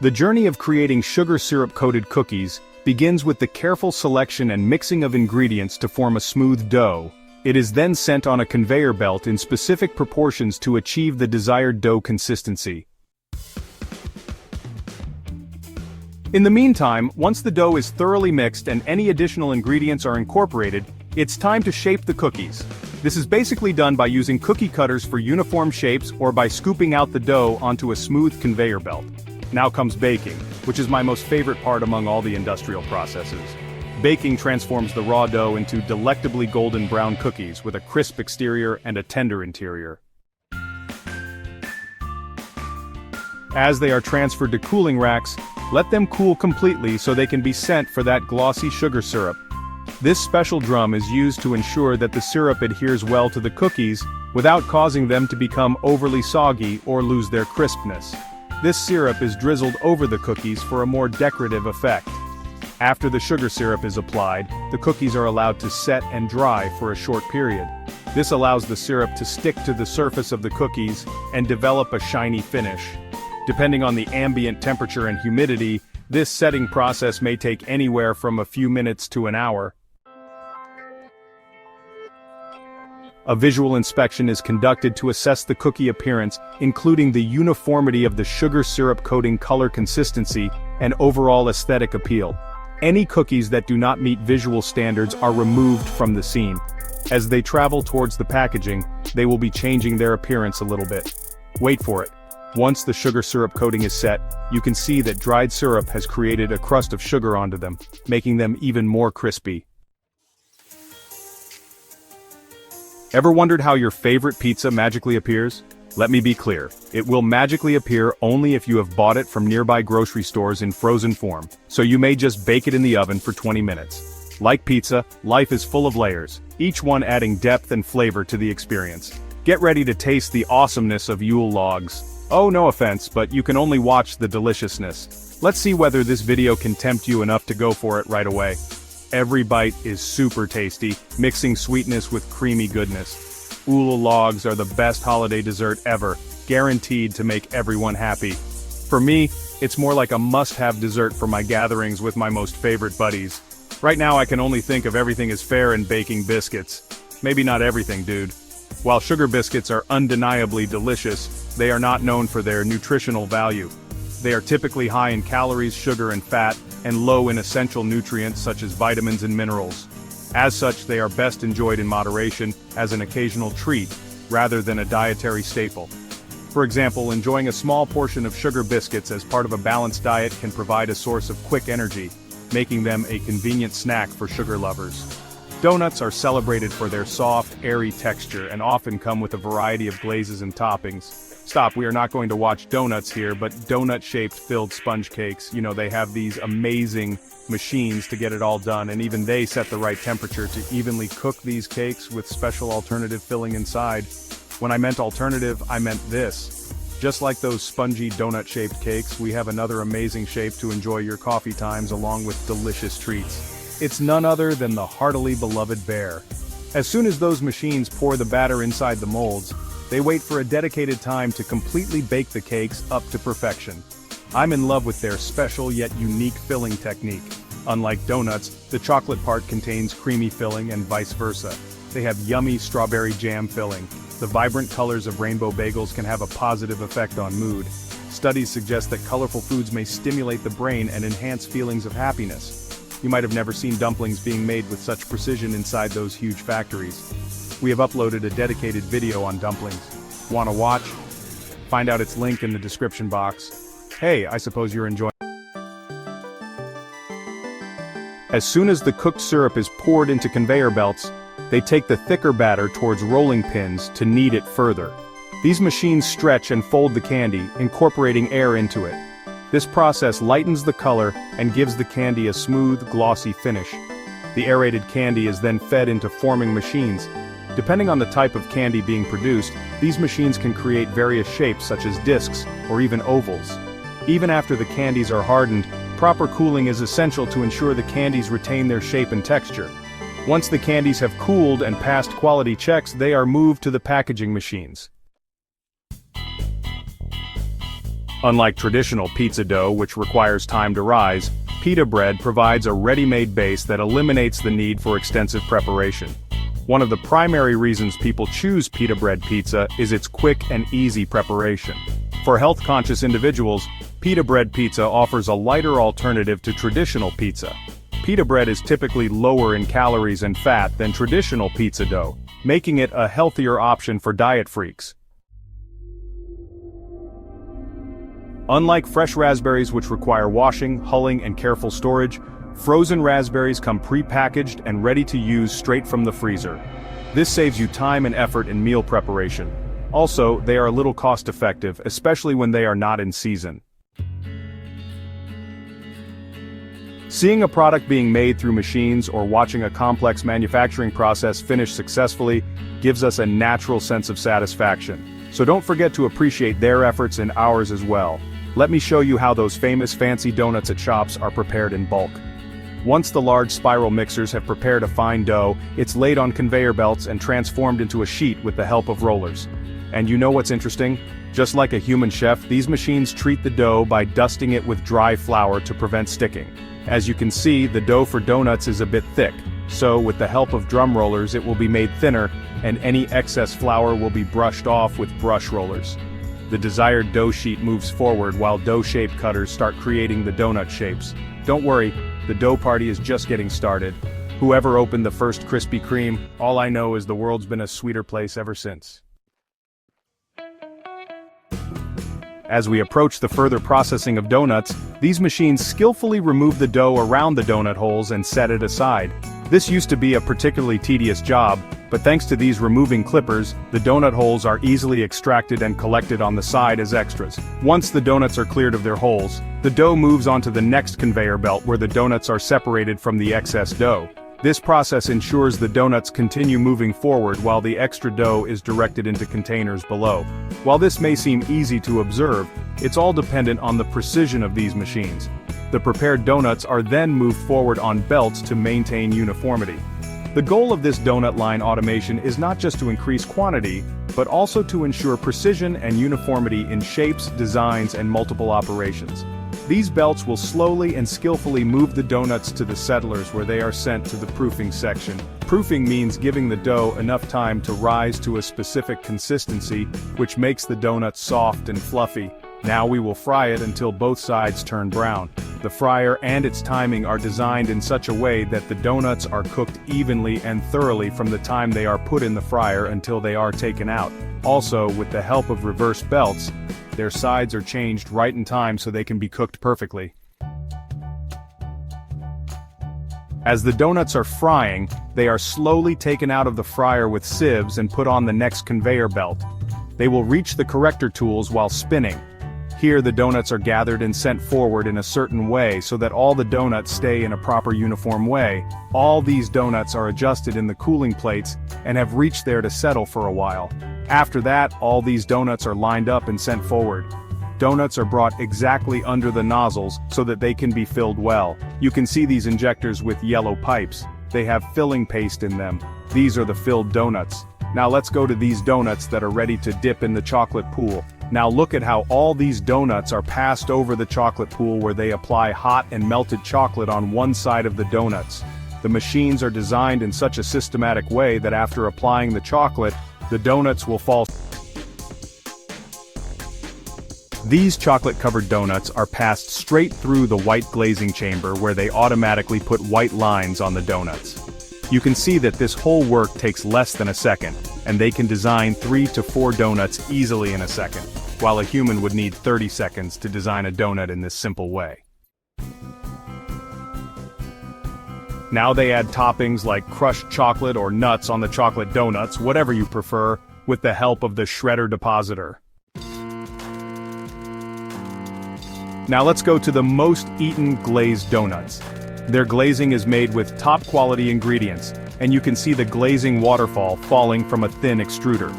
The journey of creating sugar syrup-coated cookies begins with the careful selection and mixing of ingredients to form a smooth dough. It is then sent on a conveyor belt in specific proportions to achieve the desired dough consistency. In the meantime, once the dough is thoroughly mixed and any additional ingredients are incorporated, it's time to shape the cookies. This is basically done by using cookie cutters for uniform shapes or by scooping out the dough onto a smooth conveyor belt. Now comes baking, which is my most favorite part among all the industrial processes. Baking transforms the raw dough into delectably golden brown cookies with a crisp exterior and a tender interior. As they are transferred to cooling racks, let them cool completely so they can be sent for that glossy sugar syrup. This special drum is used to ensure that the syrup adheres well to the cookies without causing them to become overly soggy or lose their crispness. This syrup is drizzled over the cookies for a more decorative effect. After the sugar syrup is applied, the cookies are allowed to set and dry for a short period. This allows the syrup to stick to the surface of the cookies and develop a shiny finish. Depending on the ambient temperature and humidity, this setting process may take anywhere from a few minutes to an hour. A visual inspection is conducted to assess the cookie appearance, including the uniformity of the sugar syrup coating color consistency and overall aesthetic appeal. Any cookies that do not meet visual standards are removed from the scene. As they travel towards the packaging, they will be changing their appearance a little bit. Wait for it. Once the sugar syrup coating is set, you can see that dried syrup has created a crust of sugar onto them, making them even more crispy. Ever wondered how your favorite pizza magically appears? Let me be clear, it will magically appear only if you have bought it from nearby grocery stores in frozen form, so you may just bake it in the oven for 20 minutes. Like pizza, life is full of layers, each one adding depth and flavor to the experience. Get ready to taste the awesomeness of Yule logs. Oh, no offense, but you can only watch the deliciousness. Let's see whether this video can tempt you enough to go for it right away. Every bite is super tasty, mixing sweetness with creamy goodness. Yule logs are the best holiday dessert ever, guaranteed to make everyone happy. For me, it's more like a must-have dessert for my gatherings with my most favorite buddies. Right now I can only think of everything as fair in baking biscuits. Maybe not everything, dude. While sugar biscuits are undeniably delicious, they are not known for their nutritional value. They are typically high in calories, sugar and fat, and low in essential nutrients such as vitamins and minerals. As such, they are best enjoyed in moderation, as an occasional treat, rather than a dietary staple. For example, enjoying a small portion of sugar biscuits as part of a balanced diet can provide a source of quick energy, making them a convenient snack for sugar lovers. Donuts are celebrated for their soft, airy texture and often come with a variety of glazes and toppings. Stop, we are not going to watch donuts here, but donut-shaped filled sponge cakes. You know, they have these amazing machines to get it all done, and even they set the right temperature to evenly cook these cakes with special alternative filling inside. When I meant alternative, I meant this. Just like those spongy donut-shaped cakes, we have another amazing shape to enjoy your coffee times along with delicious treats. It's none other than the heartily beloved bear. As soon as those machines pour the batter inside the molds, they wait for a dedicated time to completely bake the cakes up to perfection. I'm in love with their special yet unique filling technique. Unlike donuts, the chocolate part contains creamy filling and vice versa. They have yummy strawberry jam filling. The vibrant colors of rainbow bagels can have a positive effect on mood. Studies suggest that colorful foods may stimulate the brain and enhance feelings of happiness. You might have never seen dumplings being made with such precision inside those huge factories. We have uploaded a dedicated video on dumplings. Wanna watch? Find out its link in the description box. Hey, I suppose you're enjoying. As soon as the cooked syrup is poured into conveyor belts, they take the thicker batter towards rolling pins to knead it further. These machines stretch and fold the candy, incorporating air into it. This process lightens the color and gives the candy a smooth, glossy finish. The aerated candy is then fed into forming machines. Depending on the type of candy being produced, these machines can create various shapes such as discs or even ovals. Even after the candies are hardened, proper cooling is essential to ensure the candies retain their shape and texture. Once the candies have cooled and passed quality checks, they are moved to the packaging machines. Unlike traditional pizza dough, which requires time to rise, pita bread provides a ready-made base that eliminates the need for extensive preparation. One of the primary reasons people choose pita bread pizza is its quick and easy preparation. For health-conscious individuals, pita bread pizza offers a lighter alternative to traditional pizza. Pita bread is typically lower in calories and fat than traditional pizza dough, making it a healthier option for diet freaks. Unlike fresh raspberries, which require washing, hulling, and careful storage, frozen raspberries come pre-packaged and ready to use straight from the freezer. This saves you time and effort in meal preparation. Also, they are a little cost-effective, especially when they are not in season. Seeing a product being made through machines or watching a complex manufacturing process finish successfully gives us a natural sense of satisfaction. So don't forget to appreciate their efforts and ours as well. Let me show you how those famous fancy donuts at shops are prepared in bulk. Once the large spiral mixers have prepared a fine dough, it's laid on conveyor belts and transformed into a sheet with the help of rollers. And you know what's interesting? Just like a human chef, these machines treat the dough by dusting it with dry flour to prevent sticking. As you can see, the dough for donuts is a bit thick, so with the help of drum rollers it will be made thinner, and any excess flour will be brushed off with brush rollers. The desired dough sheet moves forward while dough shape cutters start creating the donut shapes. Don't worry, the dough party is just getting started. Whoever opened the first Krispy Kreme, all I know is the world's been a sweeter place ever since. As we approach the further processing of donuts, these machines skillfully remove the dough around the donut holes and set it aside. This used to be a particularly tedious job, but thanks to these removing clippers, the donut holes are easily extracted and collected on the side as extras. Once the donuts are cleared of their holes, the dough moves onto the next conveyor belt where the donuts are separated from the excess dough. This process ensures the donuts continue moving forward while the extra dough is directed into containers below. While this may seem easy to observe, it's all dependent on the precision of these machines. The prepared donuts are then moved forward on belts to maintain uniformity. The goal of this donut line automation is not just to increase quantity, but also to ensure precision and uniformity in shapes, designs, and multiple operations. These belts will slowly and skillfully move the donuts to the settlers where they are sent to the proofing section. Proofing means giving the dough enough time to rise to a specific consistency, which makes the donut soft and fluffy. Now we will fry it until both sides turn brown. The fryer and its timing are designed in such a way that the donuts are cooked evenly and thoroughly from the time they are put in the fryer until they are taken out. Also, with the help of reverse belts, their sides are changed right in time so they can be cooked perfectly. As the donuts are frying, they are slowly taken out of the fryer with sieves and put on the next conveyor belt. They will reach the corrector tools while spinning. Here the donuts are gathered and sent forward in a certain way so that all the donuts stay in a proper uniform way. All these donuts are adjusted in the cooling plates and have reached there to settle for a while. After that, all these donuts are lined up and sent forward. Donuts are brought exactly under the nozzles so that they can be filled well. You can see these injectors with yellow pipes. They have filling paste in them. These are the filled donuts. Now let's go to these donuts that are ready to dip in the chocolate pool. Now look at how all these donuts are passed over the chocolate pool where they apply hot and melted chocolate on one side of the donuts. The machines are designed in such a systematic way that after applying the chocolate, the donuts will fall. These chocolate-covered donuts are passed straight through the white glazing chamber where they automatically put white lines on the donuts. You can see that this whole work takes less than a second, and they can design 3 to 4 donuts easily in a second, while a human would need 30 seconds to design a donut in this simple way. Now they add toppings like crushed chocolate or nuts on the chocolate donuts, whatever you prefer, with the help of the shredder depositor. Now let's go to the most eaten glazed donuts. Their glazing is made with top quality ingredients, and you can see the glazing waterfall falling from a thin extruder.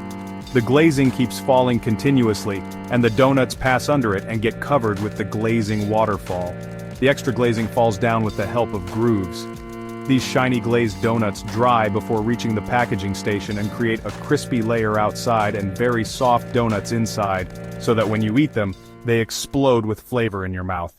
The glazing keeps falling continuously, and the donuts pass under it and get covered with the glazing waterfall. The extra glazing falls down with the help of grooves. These shiny glazed donuts dry before reaching the packaging station and create a crispy layer outside and very soft donuts inside, so that when you eat them, They explode with flavor in your mouth.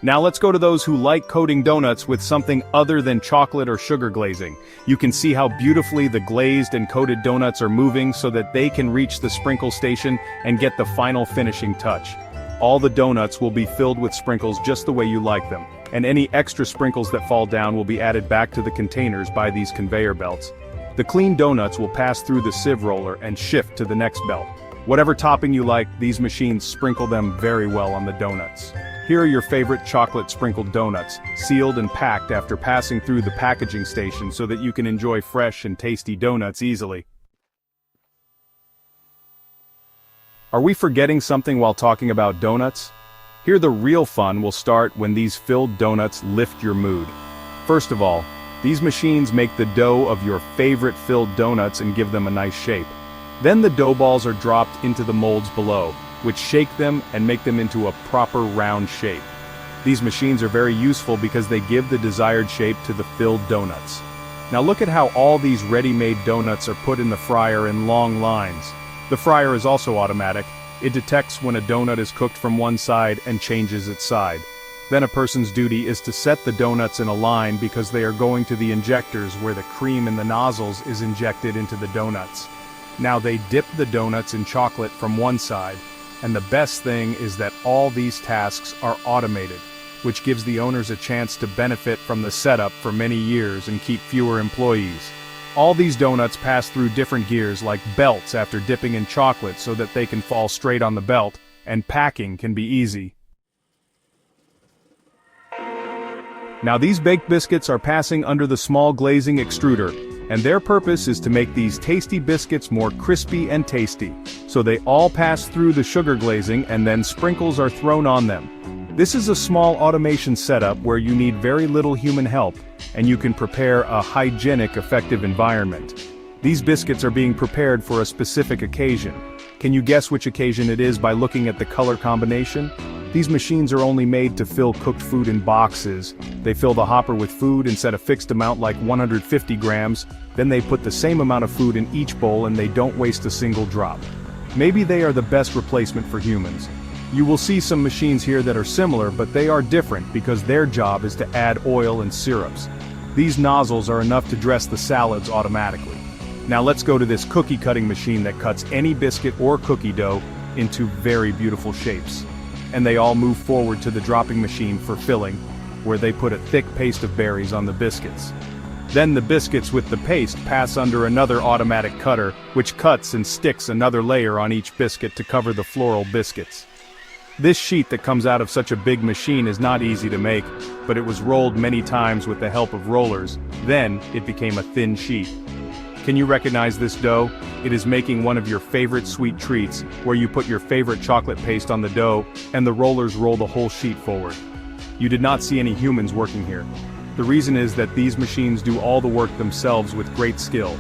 Now let's go to those who like coating donuts with something other than chocolate or sugar glazing. You can see how beautifully the glazed and coated donuts are moving so that they can reach the sprinkle station and get the final finishing touch. All the donuts will be filled with sprinkles just the way you like them, and any extra sprinkles that fall down will be added back to the containers by these conveyor belts. The clean donuts will pass through the sieve roller and shift to the next belt. Whatever topping you like, these machines sprinkle them very well on the donuts. Here are your favorite chocolate sprinkled donuts, sealed and packed after passing through the packaging station so that you can enjoy fresh and tasty donuts easily. Are we forgetting something while talking about donuts? Here the real fun will start when these filled donuts lift your mood. First of all, these machines make the dough of your favorite filled donuts and give them a nice shape. Then the dough balls are dropped into the molds below, which shake them and make them into a proper round shape. These machines are very useful because they give the desired shape to the filled donuts. Now look at how all these ready-made donuts are put in the fryer in long lines. The fryer is also automatic. It detects when a donut is cooked from one side and changes its side. Then a person's duty is to set the donuts in a line because they are going to the injectors where the cream in the nozzles is injected into the donuts. Now they dip the donuts in chocolate from one side, and the best thing is that all these tasks are automated, which gives the owners a chance to benefit from the setup for many years and keep fewer employees. All these donuts pass through different gears like belts after dipping in chocolate so that they can fall straight on the belt, and packing can be easy. Now these baked biscuits are passing under the small glazing extruder, and their purpose is to make these tasty biscuits more crispy and tasty. So they all pass through the sugar glazing and then sprinkles are thrown on them. This is a small automation setup where you need very little human help, and you can prepare a hygienic, effective environment. These biscuits are being prepared for a specific occasion. Can you guess which occasion it is by looking at the color combination? These machines are only made to fill cooked food in boxes. They fill the hopper with food and set a fixed amount like 150 grams, then they put the same amount of food in each bowl and they don't waste a single drop. Maybe they are the best replacement for humans. You will see some machines here that are similar, but they are different because their job is to add oil and syrups. These nozzles are enough to dress the salads automatically. Now let's go to this cookie cutting machine that cuts any biscuit or cookie dough into very beautiful shapes. And they all move forward to the dropping machine for filling, where they put a thick paste of berries on the biscuits. Then the biscuits with the paste pass under another automatic cutter, which cuts and sticks another layer on each biscuit to cover the floral biscuits. This sheet that comes out of such a big machine is not easy to make, but it was rolled many times with the help of rollers. Then it became a thin sheet. Can you recognize this dough? It is making one of your favorite sweet treats, where you put your favorite chocolate paste on the dough, and the rollers roll the whole sheet forward. You did not see any humans working here. The reason is that these machines do all the work themselves with great skill.